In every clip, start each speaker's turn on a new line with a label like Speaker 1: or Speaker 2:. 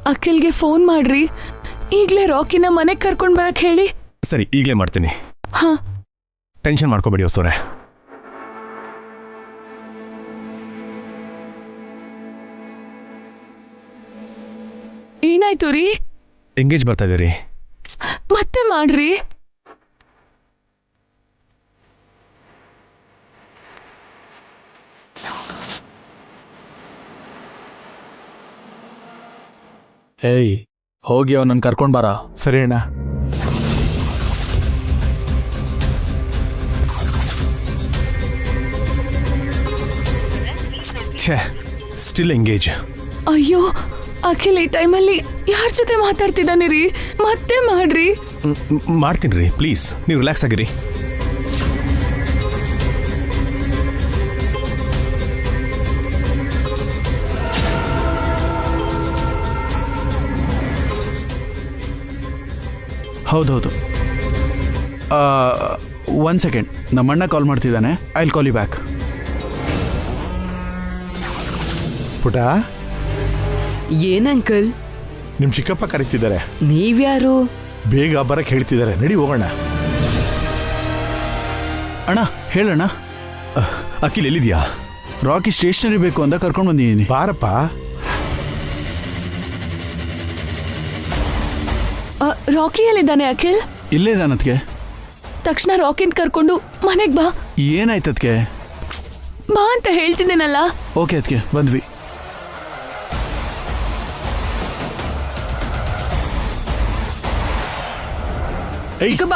Speaker 1: ಅಖಿಲ್ಗೆ phone ಮಾಡ್ರಿ, ಈಗ್ಲೇ ರಾಕಿನ ಮನೆಗೆ ಕರ್ಕೊಂಡ್ ಬರಕ್ ಹೇಳಿ.
Speaker 2: ಸರಿ, ಈಗಲೇ ಮಾಡ್ತೀನಿ.
Speaker 1: ಹಾ,
Speaker 2: ಟೆನ್ಷನ್ ಮಾಡ್ಕೋಬೇಡಿ ಹೊಸೋರೆ.
Speaker 1: ಏನಾಯ್ತು ರೀ?
Speaker 2: ಎಂಗೇಜ್ ಬರ್ತಾ ಇದೀರಿ.
Speaker 1: ಮತ್ತೆ ಮಾಡ್ರಿ.
Speaker 3: ಏಯ್, ಹೋಗಿ ಅವನನ್ನು ಕರ್ಕೊಂಡ್ ಬಾರ.
Speaker 2: ಸರಿ ಅಣ್ಣ. Still engage.
Speaker 1: ಅಯ್ಯೋ ಅಖಿಲ್, ಈ ಟೈಮಲ್ಲಿ ಯಾರ ಜೊತೆ ಮಾತಾಡ್ತಿದ್ದಾನೆ ರೀ? ಮತ್ತೆ ಮಾಡ್ರಿ.
Speaker 2: ಮಾಡ್ತೀನಿ ರೀ, ಪ್ಲೀಸ್ ನೀವು ರಿಲ್ಯಾಕ್ಸ್ ಆಗಿರಿ.
Speaker 3: ಹೌದೌದು. 1 ಸೆಕೆಂಡ್, ನಮ್ಮಣ್ಣ ಕಾಲ್ ಮಾಡ್ತಿದ್ದಾನೆ. I will call you back.
Speaker 4: ಪುಟ,
Speaker 5: ಏನಂಕಲ್?
Speaker 4: ನಿಮ್ ಚಿಕ್ಕಪ್ಪ ಕರೀತಿದ್ದಾರೆ.
Speaker 5: ನೀವ್ಯಾರು?
Speaker 4: ಬೇಗ ಬರಕ್ಕೆ ಹೇಳ್ತಿದ್ದಾರೆ, ನಡಿ ಹೋಗೋಣ.
Speaker 3: ಅಣ್ಣ ಹೇಳಣ್ಣ.
Speaker 2: ಅಖಿಲ್ ಎಲ್ಲಿದ್ಯಾ?
Speaker 3: ರಾಕಿ ಸ್ಟೇಷನರಿ ಬೇಕು ಅಂತ ಕರ್ಕೊಂಡು ಬಂದಿದ್ದೀನಿ.
Speaker 4: ಬಾರಪ್ಪ.
Speaker 1: ರಾಕಿ ಎಲ್ಲಿದ್ದಾನೆ ಅಖಿಲ್?
Speaker 3: ಇಲ್ಲೇ ಇದಾನತ್ಗೆ.
Speaker 1: ತಕ್ಷಣ ರಾಕಿನ್ ಕರ್ಕೊಂಡು ಮನೆಗ್ ಬಾ.
Speaker 3: ಏನಾಯ್ತದ್ಕೆ?
Speaker 1: ಬಾ ಅಂತ ಹೇಳ್ತಿದ್ದೇನಲ್ಲ.
Speaker 3: ಓಕೆ ಅದಕ್ಕೆ ಬಂದ್ವಿ.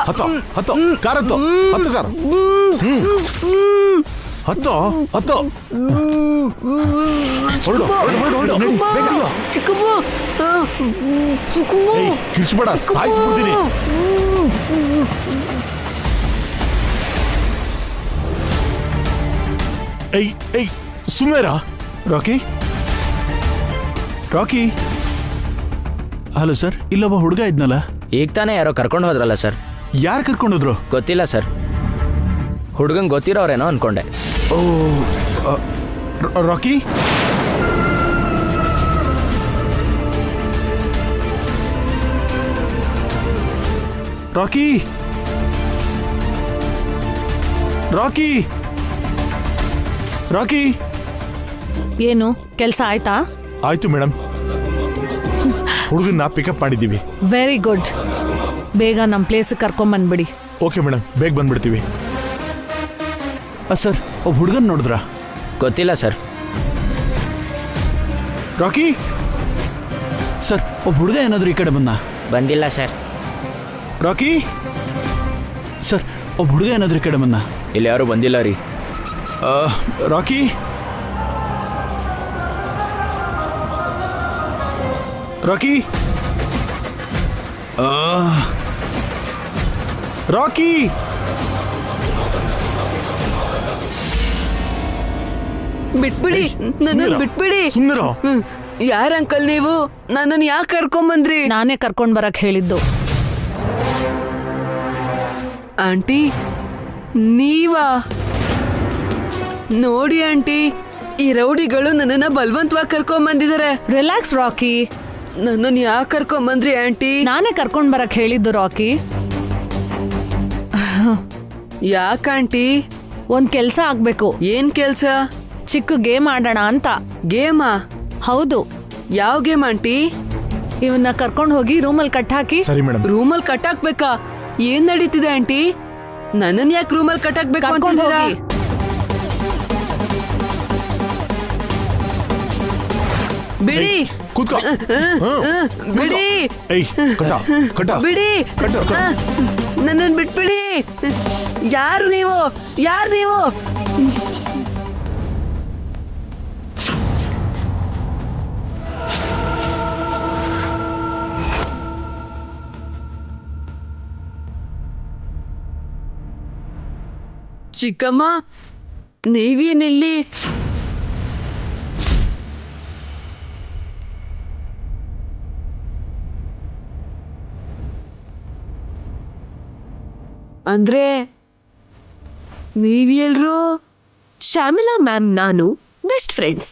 Speaker 4: ಹತ್ತೋ ಹತ್ತೋ, ಕಾರ್ ಹತ್ತೋ, ಹತ್ತು ಕಾರ್, ಹತ್ತೋ ಹತ್ತೋ, ಹೊರಡು ಹೊರಡು ಹೊರಡು, ನಡಿ ಬೇಗ. ಕಿರ್ಚ್ಬೇಡ, ಸಾಯಿಸ್ಬಿಡ್ತೀನಿ. ಏಯ್ ಏಯ್, ಸುಮ್ಮನೆರಾ.
Speaker 3: ರಾಕಿ, ರಾಕಿ. ಹಲೋ ಸರ್, ಇಲ್ಲೊಬ್ಬ ಹುಡುಗ ಇದ್ನಲ್ಲ.
Speaker 6: ಈಗ ತಾನೇ ಯಾರೋ ಕರ್ಕೊಂಡು ಹೋದ್ರಲ್ಲ ಸರ್.
Speaker 3: ಯಾರು ಕರ್ಕೊಂಡೋದ್ರು?
Speaker 6: ಗೊತ್ತಿಲ್ಲ ಸರ್, ಹುಡುಗಂಗೆ ಗೊತ್ತಿರೋರೇನೋ ಅನ್ಕೊಂಡೆ.
Speaker 3: ಓ, ರಾಕಿ. ರಾಕಿ, ರಾಕಿ, ರಾಕಿ.
Speaker 1: ಏನು ಕೆಲಸ ಆಯ್ತಾ?
Speaker 4: ಆಯ್ತು ಮೇಡಮ್, ಹುಡುಗನ್ನ ಪಿಕಪ್ ಮಾಡಿದ್ದೀವಿ.
Speaker 1: Very good. ಬೇಗ ನಮ್ಮ ಪ್ಲೇಸ್ ಕರ್ಕೊಂಬಂದ್ಬಿಡಿ.
Speaker 4: ಓಕೆ ಮೇಡಮ್, ಬೇಗ ಬಂದ್ಬಿಡ್ತೀವಿ.
Speaker 3: ಸರ್, ಒಬ್ಬ ಹುಡುಗನ್ ನೋಡಿದ್ರಾ?
Speaker 6: ಗೊತ್ತಿಲ್ಲ ಸರ್.
Speaker 3: ರಾಕಿ ಸರ್, ಒಬ್ಬ ಹುಡುಗ ಏನಾದರೂ ಈ ಕಡೆ
Speaker 6: ಬಂದಿಲ್ಲ ಸರ್.
Speaker 3: ರಾಕಿ ಸರ್, ಒಬ್ಬ ಹುಡುಗ ಏನಾದರೂ ಈ ಕಡೆ
Speaker 6: ಇಲ್ಲಿ ಯಾರು ಬಂದಿಲ್ಲ ರೀ.
Speaker 3: ರಾಕಿ, ರಾಕಿ, ರಾಕಿ.
Speaker 5: ಬಿಟ್ಬಿಡಿ, ನನ್ನನ್ನು ಬಿಟ್ಬಿಡಿ.
Speaker 4: ಸುಮ್ಮನಿರೋ.
Speaker 5: ಯಾರ ಅಂಕಲ್ ನೀವು? ನನ್ನನ್ನು ಯಾಕೆ ಕರ್ಕೊಂಬಂದ್ರಿ?
Speaker 1: ನಾನೇ ಕರ್ಕೊಂಡ್ ಬರಕ್ ಹೇಳಿದ್ದು.
Speaker 5: ಆಂಟಿ, ನೀವಾ? ನೋಡಿ ಆಂಟಿ, ಈ ರೌಡಿಗಳು ನನ್ನನ್ನ ಬಲವಂತವಾಗಿ ಕರ್ಕೊಂಬಂದಿದ್ದಾರೆ.
Speaker 1: ರಿಲ್ಯಾಕ್ಸ್ ರಾಕಿ.
Speaker 5: ನನ್ನನ್ನು ಯಾಕೆ ಕರ್ಕೊಂಬಂದ್ರಿ ಆಂಟಿ?
Speaker 1: ನಾನೇ ಕರ್ಕೊಂಡ್ ಬರಕ್ ಹೇಳಿದ್ದು ರಾಕಿ.
Speaker 5: ಯಾಕಂಟಿ?
Speaker 1: ಒಂದ್ ಕೆಲ್ಸ ಆಗ್ಬೇಕು.
Speaker 5: ಏನ್ ಕೆಲ್ಸ?
Speaker 1: ಚಿಕ್ಕ ಗೇಮ್ ಆಡೋಣ ಅಂತ.
Speaker 5: ಗೇಮಾ?
Speaker 1: ಹೌದು.
Speaker 5: ಯಾವ ಗೇಮ್ ಆಂಟಿ?
Speaker 1: ಇವನ್ನ ಕರ್ಕೊಂಡ್ ಹೋಗಿ ರೂಮಲ್ಲಿ ಕಟ್ ಹಾಕಿ.
Speaker 4: ಸರಿ ಮೇಡಮ್.
Speaker 5: ರೂಮಲ್ಲಿ ಕಟ್ ಹಾಕ್ಬೇಕಾ? ಏನ್ ನಡೀತಿದೆ ಆಂಟಿ? ನನ್ನನ್ ಯಾಕೆ ರೂಮಲ್ಲಿ ಕಟ್ ಹಾಕ್ಬೇಕು ಅಂತಿದ್ದೀರಾ? ಬಿಡಿ,
Speaker 4: ಕೂತ್ಕೋ.
Speaker 5: ಬಿಡಿ,
Speaker 4: ಏಯ್, ಕಟ ಕಟ,
Speaker 5: ಬಿಡಿ,
Speaker 4: ಕಟ.
Speaker 5: ನನ್ನನ್ನು ಬಿಟ್ಬಿಡಿ. ಯಾರು ನೀವು? ಯಾರು ನೀವು? ಚಿಕ್ಕಮ್ಮ, ನೀವೇನಿಲ್ಲಿ? ಅಂದ್ರೆ ನೀವೆಲ್ರು?
Speaker 7: ಶ್ಯಾಮಿಲಾ ಮ್ಯಾಮ್ ನಾನು ಬೆಸ್ಟ್ ಫ್ರೆಂಡ್ಸ್.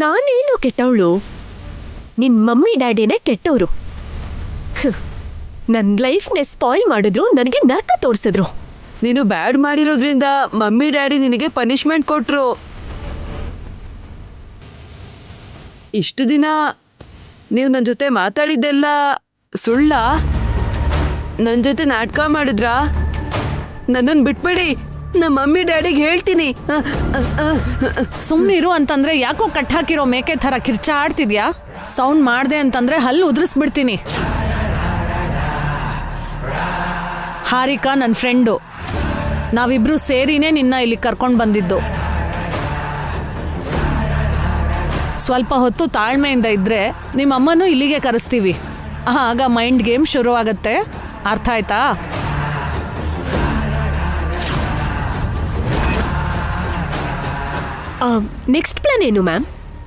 Speaker 7: ನಾನೇನು ಕೆಟ್ಟವಳು, ನಿನ್ ಮಮ್ಮಿ ಡ್ಯಾಡಿನೇ ಕೆಟ್ಟವರು. ನನ್ನ ಲೈಫ್ನೇ ಸ್ಪಾಯ್ಲ್ ಮಾಡಿದ್ರು, ನನಗೆ ನರಕ ತೋರಿಸಿದ್ರು.
Speaker 5: ನೀನು ಬ್ಯಾಡ್ ಮಾಡಿರೋದ್ರಿಂದ ಮಮ್ಮಿ ಡ್ಯಾಡಿ ನಿನಗೆ ಪನಿಷ್ಮೆಂಟ್ ಕೊಟ್ರು. ಇಷ್ಟು ದಿನ ನೀವು ನನ್ನ ಜೊತೆ ಮಾತಾಡಿದ್ದೆಲ್ಲ ಸುಳ್ಳ? ನನ್ನ ಜೊತೆ ನಾಟಕ ಮಾಡಿದ್ರಾ? ನನ್ನನ್ನು ಬಿಟ್ಬೇಡಿ, ನಮ್ಮ ಮಮ್ಮಿ ಡ್ಯಾಡಿಗೆ ಹೇಳ್ತೀನಿ.
Speaker 1: ಸುಮ್ಮನಿರು ಅಂತಂದ್ರೆ ಯಾಕೋ ಕಟ್ಟಾಕಿರೋ ಮೇಕೆ ಥರ ಕಿರ್ಚಾಡ್ತಿದ್ಯಾ? ಸೌಂಡ್ ಮಾಡ್ದೆ ಅಂತಂದ್ರೆ ಹಲ್ಲು ಉದುರಿಸ್ಬಿಡ್ತೀನಿ. ಹಾರಿಕಾ ನನ್ನ ಫ್ರೆಂಡು, ನಾವಿಬ್ರು ಸೇರಿನೇ ನಿನ್ನ ಇಲ್ಲಿ ಕರ್ಕೊಂಡು ಬಂದಿದ್ದು. ಸ್ವಲ್ಪ ಹೊತ್ತು ತಾಳ್ಮೆಯಿಂದ ಇದ್ರೆ ನಿಮ್ಮಮ್ಮನೂ ಇಲ್ಲಿಗೆ ಕರೆಸ್ತೀವಿ. ಆಗ ಮೈಂಡ್ ಗೇಮ್ ಶುರುವಾಗತ್ತೆ. ಅರ್ಥ ಆಯ್ತಾ?
Speaker 7: ನೆಕ್ಸ್ಟ್ ಪ್ಲಾನ್ ಏನು ಮ್ಯಾಮ್?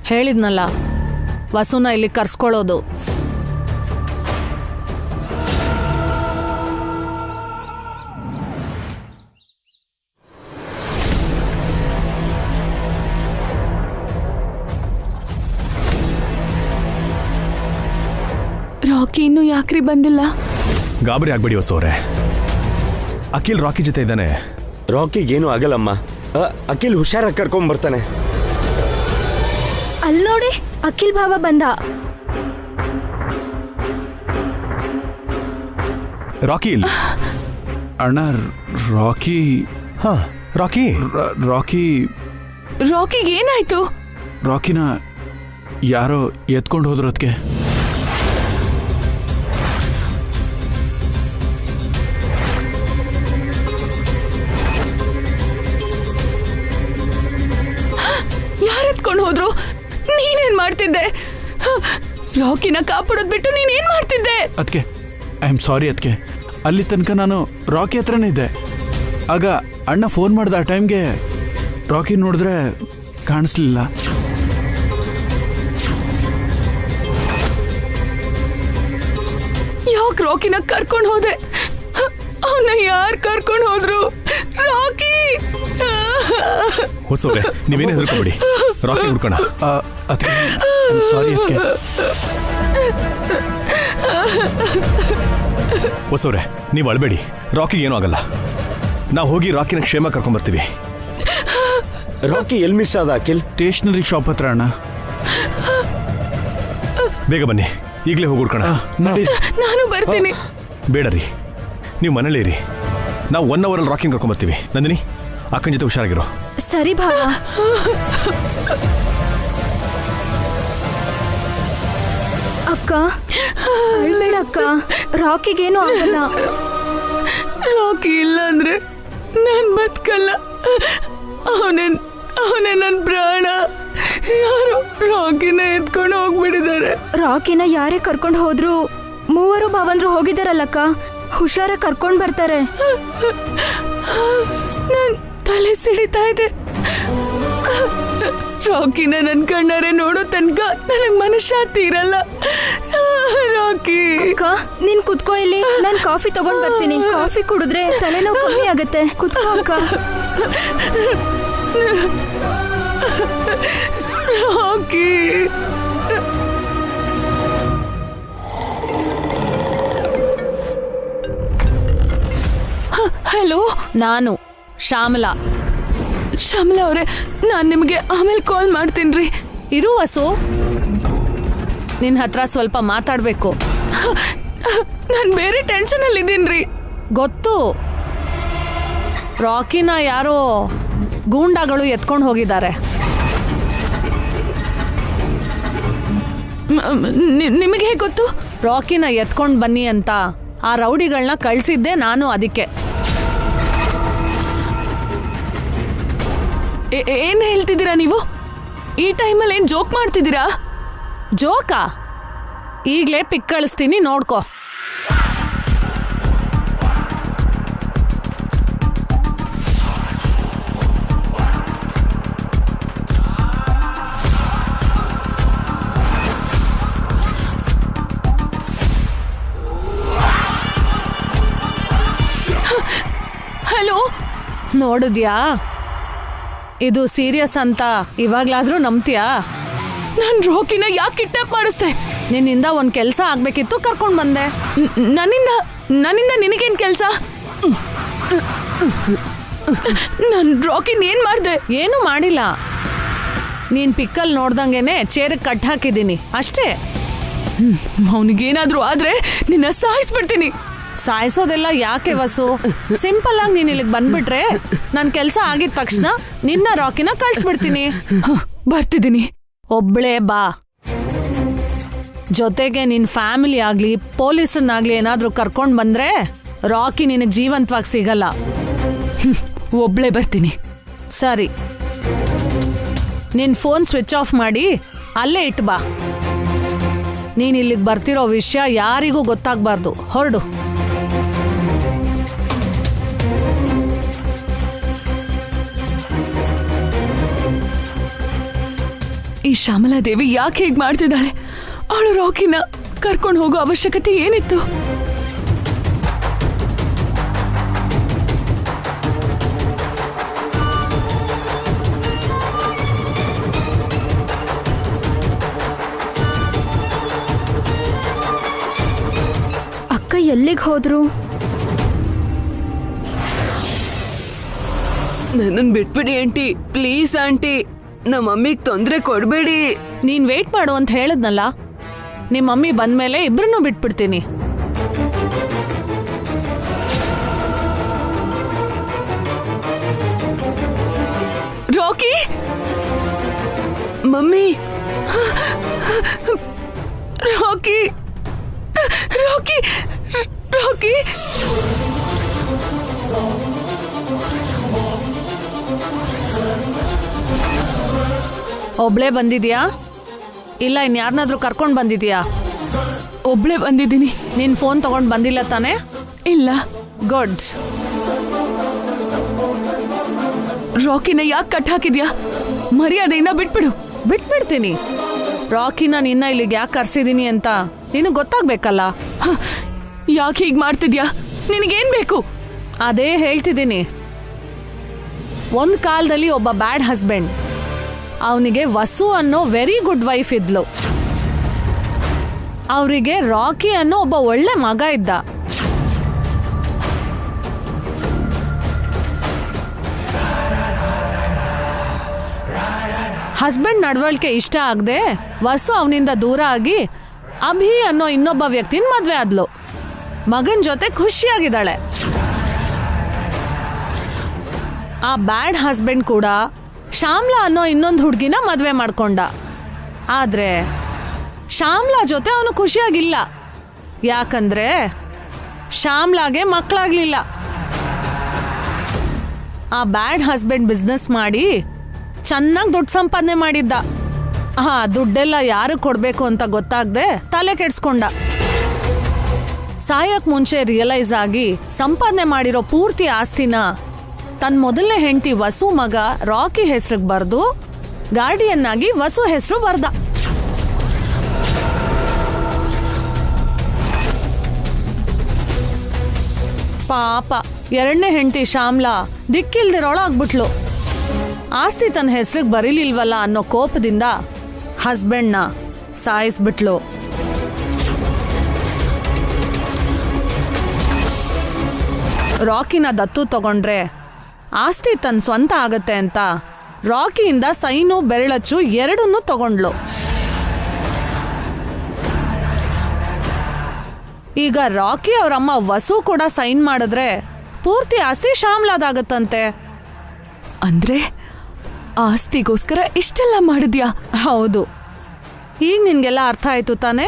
Speaker 1: ಹೇಳಿದ್ನಲ್ಲ, ವಸುನ ಇಲ್ಲಿ ಕರ್ಸ್ಕೊಳ್ಳೋದು.
Speaker 8: ರಾಕಿ ಇನ್ನೂ ಯಾಕ್ರಿ ಬಂದಿಲ್ಲ?
Speaker 2: ಗಾಬರಿ ಆಗ್ಬೇಡಿ ವಸೋರೆ, ಅಖಿಲ್ ರಾಕಿ ಜೊತೆ ಇದ್ದಾನೆ.
Speaker 9: ರಾಕಿಗೇನು ಆಗಲ್ಲಮ್ಮ, ಅಖಿಲ್ ಹುಷಾರಾಗಿ ಕರ್ಕೊಂಡ್ ಬರ್ತಾನೆ.
Speaker 8: ಅಲ್ಲಿ ನೋಡಿ, ಅಖಿಲ್ ಭಾವ ಬಂದ.
Speaker 2: ರಾಕಿ ಇಲ್ಲಿ.
Speaker 3: ಅಣ್ಣ ರಾಕಿ.
Speaker 2: ಹಾ, ರಾಕಿ.
Speaker 3: ರಾಕಿ
Speaker 8: ರಾಕಿಗೆ ಏನಾಯ್ತು?
Speaker 3: ರಾಕಿನ ಯಾರೋ ಎತ್ಕೊಂಡು ಹೋದ್ರು. ಅದಕ್ಕೆ
Speaker 8: ಯಾರು ಎತ್ಕೊಂಡು ಹೋದ್ರು? ನೀನೇನ್ ಮಾಡ್ತಿದ್ದೆ? ರಾಕಿನ ಕಾಪಾಡೋದ್ ಬಿಟ್ಟು ನೀನೇನ್ ಮಾಡ್ತಿದ್ದೆ?
Speaker 3: ಅದಕ್ಕೆ ಐ ಆಮ್ ಸಾರಿ. ಅದಕ್ಕೆ ಅಲ್ಲಿ ತನಕ ನಾನು ರಾಕಿ ಹತ್ರನೇ ಇದ್ದೆ. ಆಗ ಅಣ್ಣ ಫೋನ್ ಮಾಡ್ದ. ಆ ಟೈಮ್ಗೆ ರಾಕಿ ನೋಡಿದ್ರೆ ಕಾಣಿಸ್ಲಿಲ್ಲ.
Speaker 8: ಯಾಕೆ ರಾಕಿನ ಕರ್ಕೊಂಡು ಹೋದೆ? ಅವನ್ನ ಯಾರು ಕರ್ಕೊಂಡು ಹೋದ್ರು? ರಾಕಿ!
Speaker 2: ಹೊಸೋರೆ, ನೀವೇನೇ ಹೆದರ್ಕೊಬೇಡಿ, ರಾಕಿ ಹುಡ್ಕೋಣ.
Speaker 3: ಅದಕ್ಕೆ ಸಾರಿ. ಅದಕ್ಕೆ
Speaker 2: ಹೊಸೋರೆ, ನೀವು ಅಳ್ಬೇಡಿ, ರಾಕಿಗೆ ಏನೂ ಆಗಲ್ಲ. ನಾವು ಹೋಗಿ ರಾಕಿನ ಕ್ಷೇಮ ಕರ್ಕೊಂಡ್ಬರ್ತೀವಿ.
Speaker 9: ರಾಕಿ ಎಲ್ಲಿ ಮಿಸ್ ಆದ ಅಖಿಲ್?
Speaker 3: ಸ್ಟೇಷನರಿ ಶಾಪ್ ಹತ್ರ ಅಣ್ಣ.
Speaker 2: ಬೇಗ ಬನ್ನಿ, ಈಗಲೇ ಹೋಗಿ ಹುಡ್ಕೋಣ.
Speaker 3: ನಡಿ.
Speaker 8: ನಾನು ಬರ್ತೀನಿ.
Speaker 2: ಬೇಡ ರೀ, ನೀವು ಮನೇಲೇ ಇರಿ. ನಾವು 1 ಅವರಲ್ಲಿ ರಾಕಿನ ಕರ್ಕೊಂಡ್ಬರ್ತೀವಿ. ನಂದಿನಿ, ಅಕ್ಕನ ಜೊತೆ ಹುಷಾರಾಗಿರೋ.
Speaker 8: ಸರಿ ಭಾವ. ಅಕ್ಕ ಅಳ್ಬೇಡ ಅಕ್ಕ, ರಾಕಿಗೇನು ಆಗಲ್ಲ. ರಾಕಿ ಇಲ್ಲ ಅಂದ್ರೆ ನಾನ್ ಬದುಕಲ್ಲ. ಅವನೇ ನನ್ನ ಪ್ರಾಣ. ಯಾರು ರಾಕಿನ ಎತ್ಕೊಂಡು ಹೋಗ್ಬಿಟ್ಟಿದ್ದಾರೆ. ರಾಕಿನ ಯಾರೇ ಕರ್ಕೊಂಡು ಹೋದ್ರು, 3 ಭಾವಂದ್ರು ಹೋಗಿದಾರಲ್ಲಕ್ಕ, ಹುಷಾರ ಕರ್ಕೊಂಡು ಬರ್ತಾರೆ. ನನ್ ತಲೆ ಸಿಡಿತಾ ಇದೆ. ರಾಕಿನ ನನ್ನ ಕಣ್ಣಾರೆ ನೋಡೋ ತನಕ ನನಗೆ ಮನಃಶಾಂತಿ ಇರಲ್ಲ. ರಾಕಿ ಅಕ್ಕ, ನೀನ್ ಕುತ್ಕೋ ಇಲ್ಲಿ, ನಾನು ಕಾಫಿ ತಗೊಂಡ್ ಬರ್ತೀನಿ. ಕಾಫಿ ಕುಡಿದ್ರೆ ತಲೆನೋವು ಕಮ್ಮಿ ಆಗತ್ತೆ. ಕುತ್ಕೋ ಅಕ್ಕ. ರಾಕಿ. ಹಲೋ,
Speaker 1: ನಾನು ಶ್ಯಾಮಲಾ.
Speaker 8: ಶ್ಯಾಮಲಾ ಅವರೇ, ನಾನು ನಿಮಗೆ ಆಮೇಲೆ ಕಾಲ್ ಮಾಡ್ತೀನಿ ರೀ.
Speaker 1: ಇರು ವಸು, ನಿನ್ನ ಹತ್ರ ಸ್ವಲ್ಪ ಮಾತಾಡಬೇಕು.
Speaker 8: ನಾನು ಬೇರೆ ಟೆನ್ಷನಲ್ಲಿ ಇದ್ದೀನಿ ರೀ.
Speaker 1: ಗೊತ್ತು, ರಾಕಿನ ಯಾರೋ ಗೂಂಡಾಗಳು ಎತ್ಕೊಂಡು ಹೋಗಿದ್ದಾರೆ.
Speaker 8: ನಿಮಗೆ ಹೇಗೆ ಗೊತ್ತು?
Speaker 1: ರಾಕಿನ ಎತ್ಕೊಂಡು ಬನ್ನಿ ಅಂತ ಆ ರೌಡಿಗಳನ್ನ ಕಳಿಸಿದ್ದೆ ನಾನು. ಅದಕ್ಕೆ
Speaker 8: ಏನ್ ಹೇಳ್ತಿದ್ದೀರಾ ನೀವು? ಈ ಟೈಮಲ್ಲಿ ಏನ್ ಜೋಕ್ ಮಾಡ್ತಿದ್ದೀರಾ?
Speaker 1: ಜೋಕಾ? ಈಗಲೇ ಪಿಕ್ ಕಳಿಸ್ತೀನಿ, ನೋಡ್ಕೋ.
Speaker 8: ಹಲೋ,
Speaker 1: ನೋಡಿದ್ಯಾ? ಇದು ಸೀರಿಯಸ್ ಅಂತ ಇವಾಗ್ಲಾದ್ರೂ ನಂಬ್ತೀಯಾ?
Speaker 5: ನಾನ್ ರಾಕಿನ ಯಾಕೆ ಕಿಡ್ನಾಪ್ ಮಾಡಿಸ್ದೆ?
Speaker 1: ನಿನ್ನಿಂದ ಒಂದ್ ಕೆಲ್ಸ ಆಗ್ಬೇಕಿತ್ತು, ಕರ್ಕೊಂಡ್ ಬಂದೆ.
Speaker 5: ನನ್ನಿಂದ ನಿನಗೇನ್ ಕೆಲ್ಸ? ನನ್ ರಾಕಿನ್ ಏನ್ ಮಾಡ್ದೆ?
Speaker 1: ಏನು ಮಾಡಿಲ್ಲ. ನೀನ್ ಪಿಕ್ಕಲ್ ನೋಡ್ದಂಗೆನೆ ಚೇರಿಗೆ ಕಟ್ ಹಾಕಿದ್ದೀನಿ ಅಷ್ಟೇ.
Speaker 5: ಅವನಿಗೇನಾದ್ರೂ ಆದ್ರೆ ನಿನ್ನ ಸಾಯಿಸ್ಬಿಡ್ತೀನಿ.
Speaker 1: ಸಾಯಿಸೋದೆಲ್ಲ ಯಾಕೆ ವಸು? ಸಿಂಪಲ್ ಆಗಿ ನೀನ್ ಇಲ್ಲಿಗೆ ಬಂದ್ಬಿಟ್ರೆ ನನ್ ಕೆಲ್ಸ ಆಗಿದ ತಕ್ಷಣ ನಿನ್ನ ರಾಕಿನ ಕಳ್ಸ್ಬಿಡ್ತೀನಿ.
Speaker 5: ಬರ್ತಿದ್ದೀನಿ.
Speaker 1: ಒಬ್ಳೇ ಬಾ. ಜೊತೆಗೆ ನಿನ್ ಫ್ಯಾಮಿಲಿ ಆಗ್ಲಿ ಪೊಲೀಸನ್ನಾಗ್ಲಿ ಏನಾದ್ರೂ ಕರ್ಕೊಂಡ್ ಬಂದ್ರೆ ರಾಕಿ ನಿನಗ್ ಜೀವಂತವಾಗಿ ಸಿಗಲ್ಲ.
Speaker 5: ಒಬ್ಳೇ ಬರ್ತೀನಿ.
Speaker 1: ಸರಿ, ನಿನ್ ಫೋನ್ ಸ್ವಿಚ್ ಆಫ್ ಮಾಡಿ ಅಲ್ಲೇ ಇಟ್ಟು ಬಾ. ನೀನ್ ಇಲ್ಲಿಗೆ ಬರ್ತಿರೋ ವಿಷಯ ಯಾರಿಗೂ ಗೊತ್ತಾಗ್ಬಾರ್ದು. ಹೊರಡು.
Speaker 5: ಈ ಶ್ಯಾಮಲಾದೇವಿ ಯಾಕೆ ಹೀಗೆ ಮಾಡ್ತಿದ್ದಾಳೆ? ಅವಳು ರಾಕಿನ ಕರ್ಕೊಂಡು ಹೋಗೋ ಅವಶ್ಯಕತೆ ಏನಿತ್ತು?
Speaker 8: ಅಕ್ಕ ಎಲ್ಲಿಗೆ ಹೋದ್ರು?
Speaker 5: ನನ್ನನ್ ಬಿಟ್ಬಿಡಿ ಆಂಟಿ, ಪ್ಲೀಸ್ ಆಂಟಿ. ನಮ್ಮ ಮಮ್ಮಿಗೆ ತೊಂದರೆ ಕೊಡ್ಬೇಡಿ.
Speaker 1: ನೀನ್ ವೇಟ್ ಮಾಡು ಅಂತ ಹೇಳದ್ನಲ್ಲ. ನಿಮ್ಮ ಮಮ್ಮಿ ಬಂದ್ಮೇಲೆ ಇಬ್ರನ್ನೂ ಬಿಟ್ಬಿಡ್ತೀನಿ.
Speaker 5: ರಾಕಿ, ಮಮ್ಮಿ, ರಾಕಿ, ರಾಕಿ, ರಾಕಿ.
Speaker 1: ಒಬ್ಳೇ ಬಂದಿದ್ಯಾ ಇಲ್ಲ ಇನ್ಯಾರನ್ನಾದ್ರೂ ಕರ್ಕೊಂಡ್ ಬಂದಿದ್ಯಾ?
Speaker 5: ಒಬ್ಳೇ ಬಂದಿದ್ದೀನಿ.
Speaker 1: ನಿನ್ ಫೋನ್ ತಗೊಂಡ್ ಬಂದಿಲ್ಲ ತಾನೆ?
Speaker 5: ಇಲ್ಲ.
Speaker 1: ಗುಡ್.
Speaker 5: ರಾಕಿನ ಯಾಕೆ ಕಟ್ ಹಾಕಿದ್ಯಾ? ಮರ್ಯಾದೆಯಿಂದ ಬಿಟ್ಬಿಡು.
Speaker 1: ಬಿಟ್ಬಿಡ್ತೀನಿ. ರಾಕಿನ ನಿನ್ನ ಇಲ್ಲಿಗೆ ಯಾಕೆ ಕರ್ಸಿದೀನಿ ಅಂತ ನಿನಗೆ ಗೊತ್ತಾಗ್ಬೇಕಲ್ಲ.
Speaker 5: ಯಾಕೆ ಹೀಗೆ ಮಾಡ್ತಿದ್ಯಾ? ನಿನಗೇನ್ ಬೇಕು?
Speaker 1: ಅದೇ ಹೇಳ್ತಿದ್ದೀನಿ. ಒಂದ್ ಕಾಲದಲ್ಲಿ ಒಬ್ಬ ಬ್ಯಾಡ್ ಹಸ್ಬೆಂಡ್, ಅವನಿಗೆ ವಸು ಅನ್ನೋ ವೆರಿ ಗುಡ್ ವೈಫ್ ಇದ್ಲು. ಅವರಿಗೆ ರಾಕಿ ಅನ್ನೋ ಒಬ್ಬ ಒಳ್ಳೆ ಮಗ ಇದ್ದ. ಹಸ್ಬೆಂಡ್ ನಡವಳಿಕೆ ಇಷ್ಟ ಆಗದೆ ವಸು ಅವನಿಂದ ದೂರ ಆಗಿ ಅಭಿ ಅನ್ನೋ ಇನ್ನೊಬ್ಬ ವ್ಯಕ್ತಿನ ಮದ್ವೆ ಆದ್ಲು. ಮಗನ್ ಜೊತೆ ಖುಷಿಯಾಗಿದ್ದಾಳೆ. ಆ ಬ್ಯಾಡ್ ಹಸ್ಬೆಂಡ್ ಕೂಡ ಶ್ಯಾಮ್ಲಾ ಅನ್ನೋ ಇನ್ನೊಂದು ಹುಡುಗಿನ ಮದ್ವೆ ಮಾಡ್ಕೊಂಡ. ಆದ್ರೆ ಶ್ಯಾಮ್ಲಾ ಜೊತೆ ಅವನು ಖುಷಿಯಾಗಿಲ್ಲ. ಯಾಕಂದ್ರೆ ಶ್ಯಾಮ್ಲಾಗೆ ಮಕ್ಕಳಾಗ್ಲಿಲ್ಲ. ಆ ಬ್ಯಾಡ್ ಹಸ್ಬೆಂಡ್ ಬಿಸ್ನೆಸ್ ಮಾಡಿ ಚೆನ್ನಾಗಿ ದುಡ್ಡು ಸಂಪಾದನೆ ಮಾಡಿದ್ದ. ದುಡ್ಡೆಲ್ಲ ಯಾರು ಕೊಡ್ಬೇಕು ಅಂತ ಗೊತ್ತಾಗದೆ ತಲೆ ಕೆಡ್ಸ್ಕೊಂಡ. ಸಾಯಕ್ ಮುಂಚೆ ರಿಯಲೈಸ್ ಆಗಿ ಸಂಪಾದನೆ ಮಾಡಿರೋ ಪೂರ್ತಿ ಆಸ್ತಿನ ತನ್ನ ಮೊದಲನೇ ಹೆಂಡತಿ ವಸು ಮಗ ರಾಕಿ ಹೆಸರಿಗೆ ಬರ್ದು ಗಾರ್ಡಿಯನ್ ಆಗಿ ವಸು ಹೆಸರು ಬರ್ದ. ಪಾಪ ಎರಡನೇ ಹೆಂಡತಿ ಶ್ಯಾಮ್ಲಾ ದಿಕ್ಕಿಲ್ದಿರೋಳ ಆಗ್ಬಿಟ್ಲು. ಆಸ್ತಿ ತನ್ನ ಹೆಸರಿಗೆ ಬರೀಲಿಲ್ವಲ್ಲ ಅನ್ನೋ ಕೋಪದಿಂದ ಹಸ್ಬೆಂಡ್ನ ಸಾಯಿಸ್ಬಿಟ್ಲು. ರಾಕಿನ ದತ್ತು ತಗೊಂಡ್ರೆ ಆಸ್ತಿ ತನ್ನ ಸ್ವಂತ ಆಗತ್ತೆ ಅಂತ ರಾಕಿಯಿಂದ ಸೈನು ಬೆರಳಚ್ಚು ಎರಡನ್ನೂ ತಗೊಂಡ್ಲು. ಈಗ ರಾಕಿ ಅವರಮ್ಮ ವಸು ಕೂಡ ಸೈನ್ ಮಾಡಿದ್ರೆ ಪೂರ್ತಿ ಆಸ್ತಿ ಶ್ಯಾಮ್ಲಾದಾಗತ್ತಂತೆ.
Speaker 5: ಅಂದ್ರೆ ಆಸ್ತಿಗೋಸ್ಕರ ಇಷ್ಟೆಲ್ಲ ಮಾಡಿದ್ಯಾ?
Speaker 1: ಹೌದು. ಈಗ ನಿನ್ಗೆಲ್ಲ ಅರ್ಥ ಆಯ್ತು ತಾನೆ?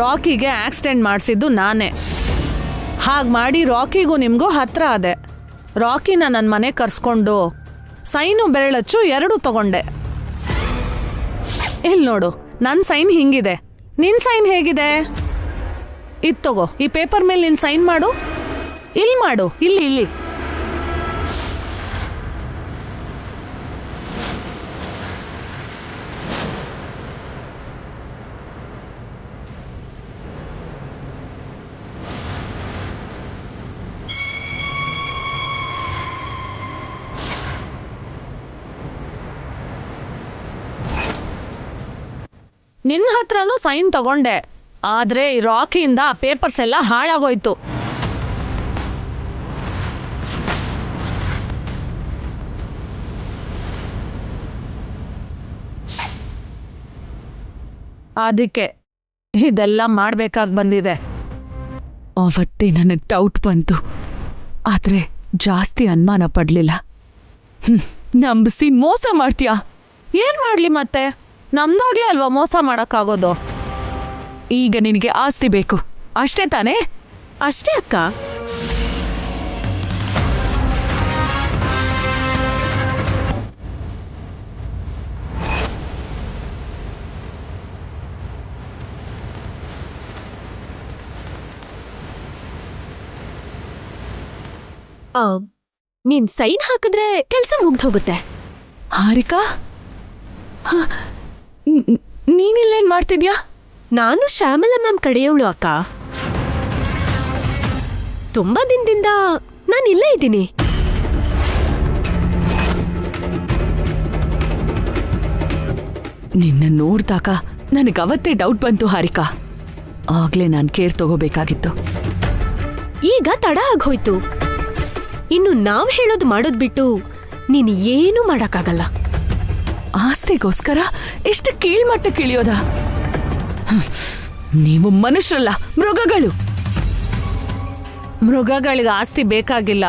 Speaker 1: ರಾಕಿಗೆ ಆಕ್ಸಿಡೆಂಟ್ ಮಾಡಿಸಿದ್ದು ನಾನೇ. ಹಾಗೆ ಮಾಡಿ ರಾಕಿಗೂ ನಿಮಗೂ ಹತ್ರ ಆದೆ. ರಾಕಿನ ನನ್ನ ಮನೆ ಕರ್ಸ್ಕೊಂಡು ಸೈನು ಬೆರಳಚ್ಚು ಎರಡೂ ತಗೊಂಡೆ. ಇಲ್ಲಿ ನೋಡು, ನನ್ನ ಸೈನ್ ಹಿಂಗಿದೆ, ನಿನ್ನ ಸೈನ್ ಹೇಗಿದೆ? ಇದು ತಗೋ, ಈ ಪೇಪರ್ ಮೇಲೆ ನಿನ್ನ ಸೈನ್ ಮಾಡು. ಇಲ್ಲಿ ಮಾಡು, ಇಲ್ಲಿ ಇಲ್ಲಿ. ನಿನ್ನ ಹತ್ರನೂ ಸೈನ್ ತಗೊಂಡೆ, ಆದ್ರೆ ಈ ರಾಕಿಯಿಂದ ಆ ಪೇಪರ್ಸ್ ಎಲ್ಲ ಹಾಳಾಗೋಯ್ತು. ಅದಕ್ಕೆ ಇದೆಲ್ಲ ಮಾಡ್ಬೇಕಾಗಿ ಬಂದಿದೆ.
Speaker 5: ಅವತ್ತೇ ನನಗೆ ಡೌಟ್ ಬಂತು, ಆದ್ರೆ ಜಾಸ್ತಿ ಅನುಮಾನ ಪಡ್ಲಿಲ್ಲ. ನಂಬಿಸಿ ಮೋಸ ಮಾಡ್ತೀಯಾ?
Speaker 1: ಏನ್ ಮಾಡ್ಲಿ ಮತ್ತೆ, ನಮ್ದಾಗ್ಲೇ ಅಲ್ವಾ ಮೋಸ ಮಾಡಕ್ಕಾಗೋದು.
Speaker 5: ಈಗ ನಿನಗೆ ಆಸ್ತಿ ಬೇಕು ಅಷ್ಟೇ ತಾನೇ?
Speaker 7: ಅಷ್ಟೇ ಅಕ್ಕ. ನೀನ್ ಸೈನ್ ಹಾಕಿದ್ರೆ ಕೆಲಸ ಮುಗ್ದೋಗುತ್ತೆ.
Speaker 5: ಹಾರಿಕಾ, ನೀನಿಲ್ಲೇನ್ ಮಾಡ್ತಿದ್ಯಾ?
Speaker 7: ನಾನು ಶ್ಯಾಮಲ ಮ್ಯಾಮ್ ಕಡೆಯವಳು ಅಕ್ಕ. ತುಂಬಾ ದಿನದಿಂದ ನಾನು ಇಲ್ಲೇ ಇದ್ದೀನಿ.
Speaker 5: ನಿನ್ನ ನೋಡ್ದಾಗ ನನಗವತ್ತೇ ಡೌಟ್ ಬಂತು ಹಾರಿಕಾ. ಆಗ್ಲೇ ನಾನು ಕೇರ್ ತಗೋಬೇಕಾಗಿತ್ತು.
Speaker 7: ಈಗ ತಡ ಆಗೋಯ್ತು. ಇನ್ನು ನಾವ್ ಹೇಳೋದು ಮಾಡೋದ್ ಬಿಟ್ಟು ನೀನ್ ಏನೂ ಮಾಡಕ್ಕಾಗಲ್ಲ.
Speaker 5: ಆಸ್ತಿಗೋಸ್ಕರ ಎಷ್ಟು ಕೀಳ್ಮಟ್ಟಕ್ಕೆ ಇಳಿಯೋದ? ನೀವು ಮನುಷ್ಯರಲ್ಲ, ಮೃಗಗಳು.
Speaker 1: ಮೃಗಗಳಿಗೆ ಆಸ್ತಿ ಬೇಕಾಗಿಲ್ಲ,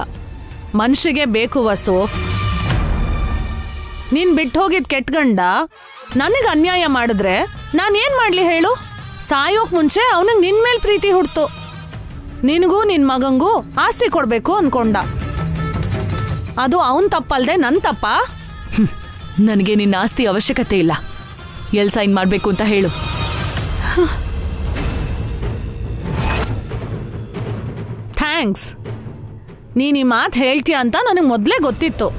Speaker 1: ಮನುಷ್ಯಗೆ ಬೇಕು ವಸು. ನೀನ್ ಬಿಟ್ಟು ಹೋಗಿದ್ ಕೆಟ್ಗಂಡ ನನಗೆ ಅನ್ಯಾಯ ಮಾಡಿದ್ರೆ ನಾನೇನ್ ಮಾಡ್ಲಿ ಹೇಳು? ಸಾಯೋಕ್ ಮುಂಚೆ ಅವನಿಗೆ ನಿನ್ ಮೇಲ್ ಪ್ರೀತಿ ಹುಡ್ತು. ನಿನಗೂ ನಿನ್ ಮಗಂಗೂ ಆಸ್ತಿ ಕೊಡ್ಬೇಕು ಅನ್ಕೊಂಡ. ಅದು ಅವನ್ ತಪ್ಪಲ್ದೆ ನನ್ ತಪ್ಪ?
Speaker 5: ನನಗೆ ನಿನ್ನ ಆಸ್ತಿ ಅವಶ್ಯಕತೆ ಇಲ್ಲ. ಎಲ್ ಸೈನ್ ಮಾಡ್ಬೇಕು ಅಂತ ಹೇಳು.
Speaker 1: ಥ್ಯಾಂಕ್ಸ್. ನೀನ್ ಈ ಮಾತು ಹೇಳ್ತೀಯ ಅಂತ ನನಗೆ ಮೊದಲೇ ಗೊತ್ತಿತ್ತು.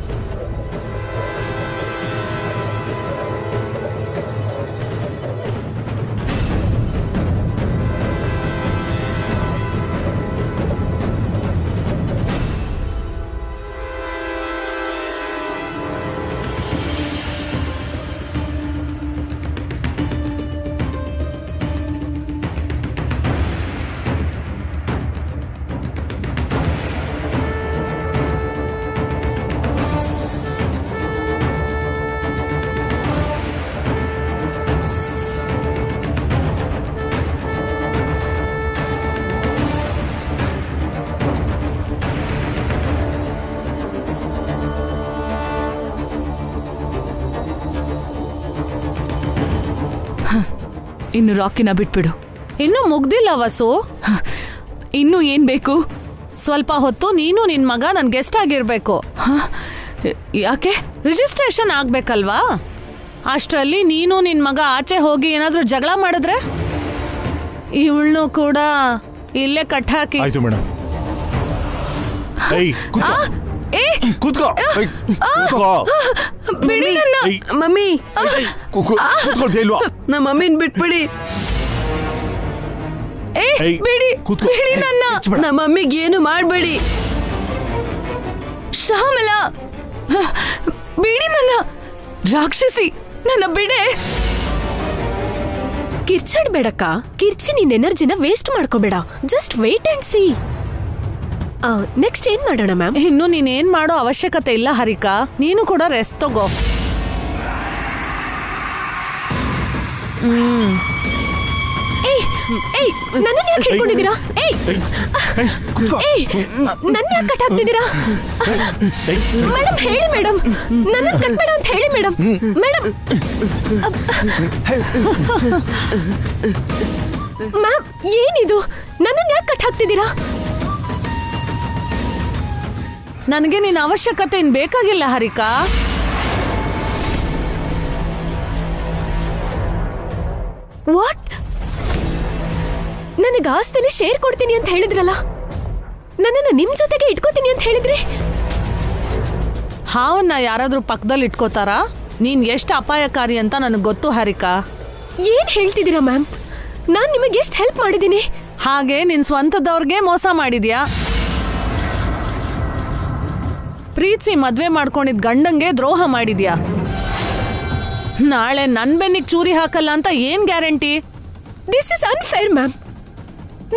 Speaker 5: ಇನ್ನು ರಾಕಿನ ಬಿಟ್ಬಿಡು.
Speaker 1: ಇನ್ನು ಮುಗ್ದಿಲ್ಲ ವಸು.
Speaker 5: ಇನ್ನು ಏನ್ ಬೇಕು?
Speaker 1: ಸ್ವಲ್ಪ ಹೊತ್ತು ನೀನು ನಿನ್ ಮಗ ನನ್ ಗೆಸ್ಟ್ ಆಗಿರ್ಬೇಕು.
Speaker 5: ಯಾಕೆ?
Speaker 1: ರಿಜಿಸ್ಟ್ರೇಷನ್ ಆಗ್ಬೇಕಲ್ವಾ? ಅಷ್ಟರಲ್ಲಿ ನೀನು ನಿನ್ ಮಗ ಆಚೆ ಹೋಗಿ ಏನಾದ್ರೂ ಜಗಳ ಮಾಡಿದ್ರೆ ಇವಳನ್ನು ಕೂಡ ಇಲ್ಲೇ ಕಟ್ ಹಾಕಿ.
Speaker 4: ಆಯ್ತು ಮೇಡಮ್. ಕೂತ್ಕೋ.
Speaker 8: ಮಮ್ಮಿ,
Speaker 4: ಕೂತ್ಕೊಳ್ತಿಲ್ವಾ?
Speaker 8: ನಮ್ಮ ಮಮ್ಮಿನ್ ಬಿಟ್ಬಿಡಿ. ಬಿಡಿ ನನ್ನ. ನಮ್ಮ ಮಮ್ಮಿಗೆ ಏನು ಮಾಡ್ಬೇಡಿ.
Speaker 5: ಶ್ಯಾಮಲ, ಬಿಡಿ ನನ್ನ. ರಾಕ್ಷಸಿ, ನನ್ನ ಬಿಡೆ.
Speaker 7: ಕಿರ್ಚಾಡ್ಬೇಡಕ್ಕ. ಕಿರ್ಚಿ ನಿನ್ ಎನರ್ಜಿನ ವೇಸ್ಟ್ ಮಾಡ್ಕೋಬೇಡ. Just wait and see. Next ಏನ್ ಮಾಡೋಣ ಮ್ಯಾಮ್?
Speaker 1: ಇನ್ನು ನೀನೇನ್ ಮಾಡೋ ಅವಶ್ಯಕತೆ ಇಲ್ಲ ಹರಿಕಾ. ನೀನು ಕೂಡ ರೆಸ್ಟ್ ತಗೋ.
Speaker 7: ನನ್ನ ಯಾಕೆ ಹಿಡ್ಕೊಂಡಿದ್ದೀರಾ? ನನ್ನ ಯಾಕೆ ಕಟ್ ಹಾಕ್ತಿದ್ದೀರಾ? ಮೇಡಮ್ ಹೇಳಿ ಮೇಡಮ್, ನನ್ನ ಕಟ್ಬೇಡ ಅಂತ ಹೇಳಿ ಮೇಡಮ್. ಮೇಡಮ್ ಮ್ಯಾಮ್, ಏನಿದು? ನನ್ನನ್ನು ಯಾಕೆ ಕಟ್ ಹಾಕ್ತಿದ್ದೀರಾ?
Speaker 1: ನನಗೆ ನಿನ್ನ ಅವಶ್ಯಕತೆ ಏನ್ ಬೇಕಾಗಿಲ್ಲ ಹರಿಕಾ.
Speaker 7: ವಾಟ್? ನನಗೆ ಆಸ್ತಿಲಿ ಶೇರ್ ಕೊಡ್ತೀನಿ ಅಂತ ಹೇಳಿದ್ರಲ್ಲ, ನನ್ನನ್ನು ನಿಮ್ ಜೊತೆಗೆ ಇಟ್ಕೋತೀನಿ ಅಂತ ಹೇಳಿದ್ರಿ.
Speaker 1: ಹಾವನ್ನ ಯಾರಾದ್ರೂ ಪಕ್ಕದಲ್ಲಿ ಇಟ್ಕೋತಾರಾ? ನೀನ್ ಎಷ್ಟು ಅಪಾಯಕಾರಿ ಅಂತ ನನಗೆ ಗೊತ್ತು ಹರಿಕಾ.
Speaker 7: ಏನ್ ಹೇಳ್ತಿದ್ದೀರಾ ಮ್ಯಾಮ್? ನಾನ್ ನಿಮಗೆ ಎಷ್ಟು ಹೆಲ್ಪ್ ಮಾಡಿದ್ದೀನಿ.
Speaker 1: ಹಾಗೆ ನಿನ್ ಸ್ವಂತದವ್ರಿಗೆ ಮೋಸ ಮಾಡಿದ್ಯಾ. ಪ್ರೀತಿ ಮದ್ವೆ ಮಾಡ್ಕೊಂಡಿದ್ ಗಂಡಂಗೆ ದ್ರೋಹ ಮಾಡಿದ್ಯಾ. ನಾಳೆ ನನ್ ಬೆನ್ನಿಗೆ ಚೂರಿ ಹಾಕಲ್ಲ ಅಂತ ಏನ್ guarantee?
Speaker 7: This is unfair ma'am.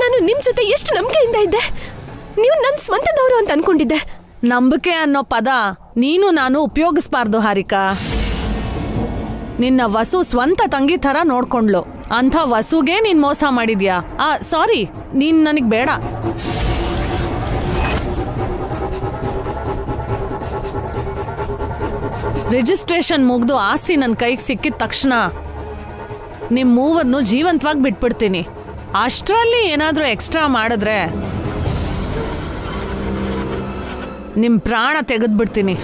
Speaker 7: ನಾನು ನಿಮ್ ಜೊತೆ ಎಷ್ಟು ನಂಬಿಕೆಯಿಂದ ಇದ್ದೆ. ನೀವು ನನ್ನ ಸ್ವಂತದವರು ಅಂತ ಅನ್ಕೊಂಡಿದ್ದೆ.
Speaker 1: ನಂಬಿಕೆ ಅನ್ನೋ ಪದ ನೀನು ನಾನು ಉಪಯೋಗಿಸ್ಬಾರ್ದು ಹಾರಿಕಾ. ನಿನ್ನ ವಸು ಸ್ವಂತ ತಂಗಿ ಥರ ನೋಡ್ಕೊಂಡ್ಲು. ಅಂಥ ವಸುಗೆ ನೀನ್ ಮೋಸ ಮಾಡಿದ್ಯಾ? ಸಾರಿ, ನೀನ್ ನನಗ್ ಬೇಡ. ರಿಜಿಸ್ಟ್ರೇಷನ್ ಮುಗ್ದು ಆಸ್ತಿ ನನ್ನ ಕೈಗೆ ಸಿಕ್ಕಿದ ತಕ್ಷಣ ನಿಮ್ ಮೂವರ್ನು ಜೀವಂತವಾಗಿ ಬಿಟ್ಬಿಡ್ತೀನಿ. ಅಷ್ಟರಲ್ಲಿ ಏನಾದ್ರೂ ಎಕ್ಸ್ಟ್ರಾ ಮಾಡಿದ್ರೆ ನಿಮ್ ಪ್ರಾಣ ತೆಗೆದ್ಬಿಡ್ತೀನಿ.